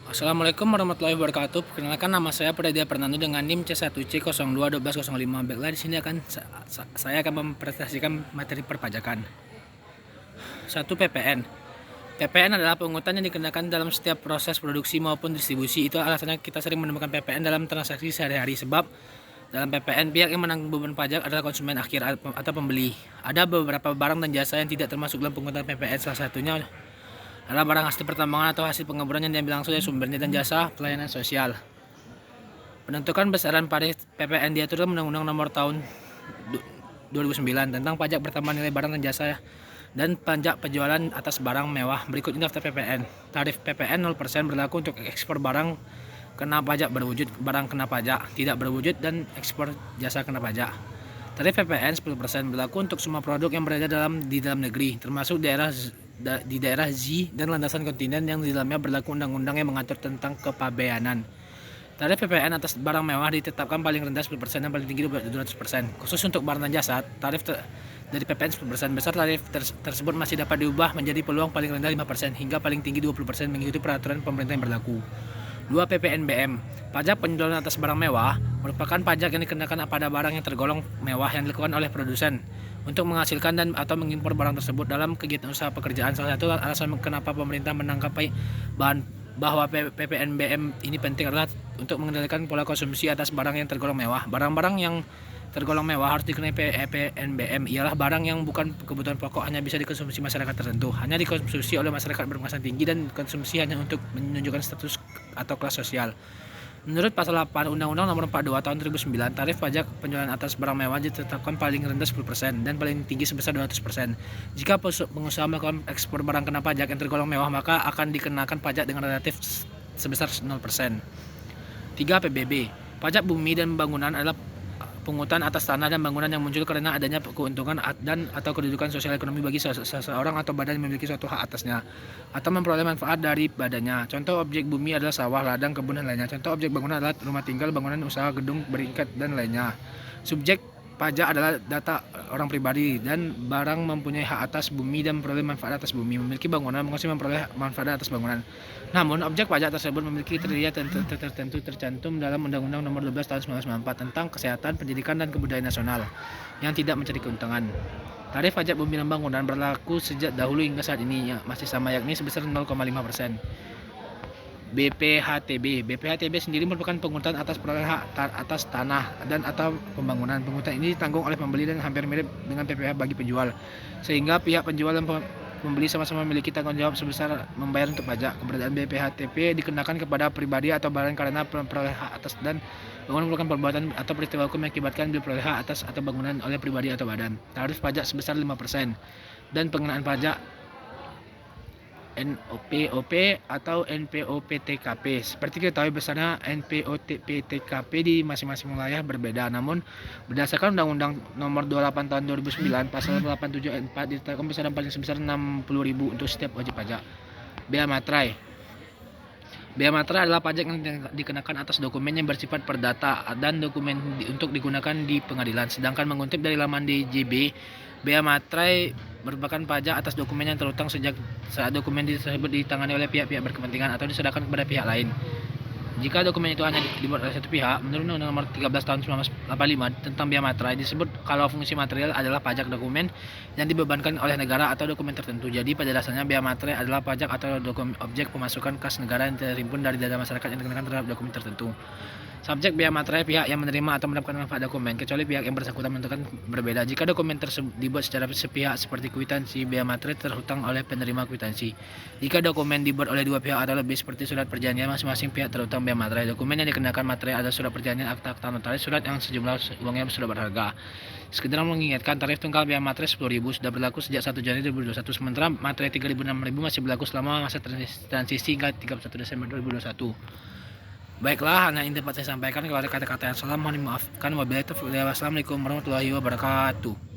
Assalamualaikum warahmatullahi wabarakatuh. Perkenalkan, nama saya Pradia Fernando dengan NIM C1C021205. Baiklah, di sini saya akan mempresentasikan materi perpajakan. 1. PPN. PPN adalah pungutan yang dikenakan dalam setiap proses produksi maupun distribusi. Itu alasannya kita sering menemukan PPN dalam transaksi sehari-hari, sebab dalam PPN pihak yang menanggung beban pajak adalah konsumen akhir atau pembeli. Ada beberapa barang dan jasa yang tidak termasuk dalam pungutan PPN. Salah satunya adalah barang hasil pertambangan atau hasil pengeboran yang diambil langsung dari sumbernya, dan jasa pelayanan sosial. Penentukan besaran tarif PPN diatur dalam Undang-Undang Nomor Tahun 2009 tentang pajak pertambahan nilai barang dan jasa dan pajak penjualan atas barang mewah. Berikut ini daftar PPN. Tarif PPN 0% berlaku untuk ekspor barang kena pajak berwujud, barang kena pajak tidak berwujud, dan ekspor jasa kena pajak. Tarif PPN 10% berlaku untuk semua produk yang berada di dalam negeri, termasuk di daerah Z dan landasan kontinen yang di dalamnya berlaku undang-undang yang mengatur tentang kepabeanan. Tarif PPN atas barang mewah ditetapkan paling rendah 10% dan paling tinggi 200%. Khusus untuk barang dan jasa, tarif dari PPN 10%. Besar tarif tersebut masih dapat diubah menjadi peluang paling rendah 5% hingga paling tinggi 20% mengikuti peraturan pemerintah yang berlaku. 2. PPNBM. Pajak penjualan atas barang mewah merupakan pajak yang dikenakan pada barang yang tergolong mewah yang dilakukan oleh produsen untuk menghasilkan dan atau mengimpor barang tersebut dalam kegiatan usaha pekerjaan. Salah satu alasan kenapa pemerintah menangkap bahwa PPNBM ini penting adalah untuk mengendalikan pola konsumsi atas barang yang tergolong mewah. Barang-barang yang tergolong mewah harus dikenai PPNBM ialah barang yang bukan kebutuhan pokok, hanya bisa dikonsumsi masyarakat tertentu, hanya dikonsumsi oleh masyarakat berpenghasilan tinggi, dan konsumsi hanya untuk menunjukkan status atau kelas sosial. Menurut Pasal 8 Undang-Undang Nomor 42 Tahun 2009, tarif pajak penjualan atas barang mewah ditetapkan paling rendah 10% dan paling tinggi sebesar 200%. Jika pengusaha melakukan ekspor barang kena pajak yang tergolong mewah, maka akan dikenakan pajak dengan relatif sebesar 0%. 3. PBB. Pajak bumi dan bangunan adalah pungutan atas tanah dan bangunan yang muncul karena adanya keuntungan dan atau kedudukan sosial ekonomi bagi seseorang atau badan yang memiliki suatu hak atasnya atau memperoleh manfaat dari badannya. Contoh objek bumi adalah sawah, ladang, kebun, dan lainnya. Contoh objek bangunan adalah rumah tinggal, bangunan usaha, gedung beringkat, dan lainnya. Subjek pajak adalah data orang pribadi dan barang mempunyai hak atas bumi dan memperoleh manfaat atas bumi. Memiliki bangunan, menguasai memperoleh manfaat atas bangunan. Namun, objek pajak tersebut memiliki kriteria tertentu tercantum dalam Undang-Undang Nomor 12 Tahun 1994 tentang Kesehatan, Pendidikan, dan Kebudayaan Nasional yang tidak mencari keuntungan. Tarif pajak bumi dan bangunan berlaku sejak dahulu hingga saat ini masih sama, yakni sebesar 0,5%. BPHTB sendiri merupakan pungutan atas perolehan hak atas tanah dan atau pembangunan. Pungutan ini ditanggung oleh pembeli dan hampir mirip dengan PPh bagi penjual, sehingga pihak penjual dan pembeli sama-sama memiliki tanggung jawab sebesar membayar untuk pajak. Keberadaan BPHTB dikenakan kepada pribadi atau barang karena perolehan hak atas dan bangunan merupakan perbuatan atau peristiwa hukum yang mengakibatkan diperoleh hak atas atau bangunan oleh pribadi atau badan. Tarif pajak sebesar 5% dan pengenaan pajak NPOP atau NPOP-TKP. Seperti kita tahu besarnya NPOP-TKP di masing-masing wilayah berbeda, namun berdasarkan Undang-Undang Nomor 28 Tahun 2009 Pasal 87 ayat 4 ditetapkan besaran paling sebesar 60.000 untuk setiap wajib pajak. Bea Materai. Bea materai adalah pajak yang dikenakan atas dokumen yang bersifat perdata dan dokumen untuk digunakan di pengadilan. Sedangkan mengutip dari laman DJB, bea materai merupakan pajak atas dokumen yang terhutang sejak saat dokumen tersebut ditangani oleh pihak-pihak berkepentingan atau diserahkan kepada pihak lain. Jika dokumen itu hanya dibuat oleh satu pihak, menurut Undang-Undang Nomor 13 Tahun 1985 tentang bea materai disebut kalau fungsi material adalah pajak dokumen yang dibebankan oleh negara atau dokumen tertentu. Jadi pada dasarnya bea materai adalah pajak atau objek pemasukan kas negara yang terhimpun dari dana masyarakat yang dikenakan terhadap dokumen tertentu. Subjek bea materai pihak yang menerima atau mendapatkan manfaat dokumen, kecuali pihak yang bersangkutan menentukan berbeda. Jika dokumen tersebut dibuat secara sepihak seperti kwitansi, bea materai terhutang oleh penerima kwitansi. Jika dokumen dibuat oleh dua pihak atau lebih seperti surat perjanjian, masing-masing pihak terhutang bea materai. Dokumen yang dikenakan materai adalah surat perjanjian, akta notaris, surat yang sejumlah uangnya sudah berharga. Sekedar mengingatkan, tarif tunggal bea materai 10.000 sudah berlaku sejak 1 Januari 2021, sementara materai 3.000 dan 6.000 masih berlaku selama masa transisi hingga 31 Desember 2021. Baiklah, hanya ini dapat saya sampaikan. Kalau ada kata-kata yang salah mohon dimaafkan. Wabillahi taufiq. Wassalamualaikum warahmatullahi wabarakatuh.